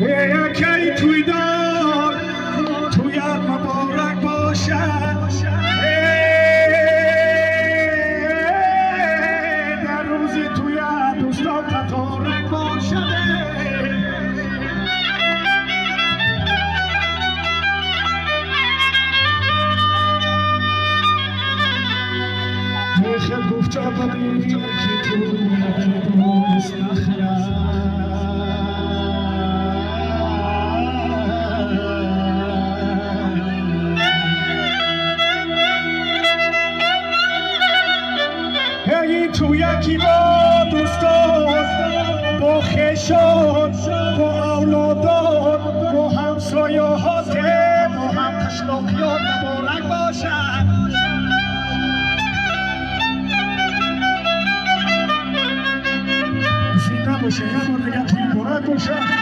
یکی توی دار تویت مبارک باشد در روزی تویت دوستان تطارک باشد خیلی گفت آبادی که توی دوست نخرد تو یکی با دوستان با خشان با اولادان با همسایه ها با هم تشناقیان مبارک باشد زینده باشه یه بار دیگه توی مبارک باشد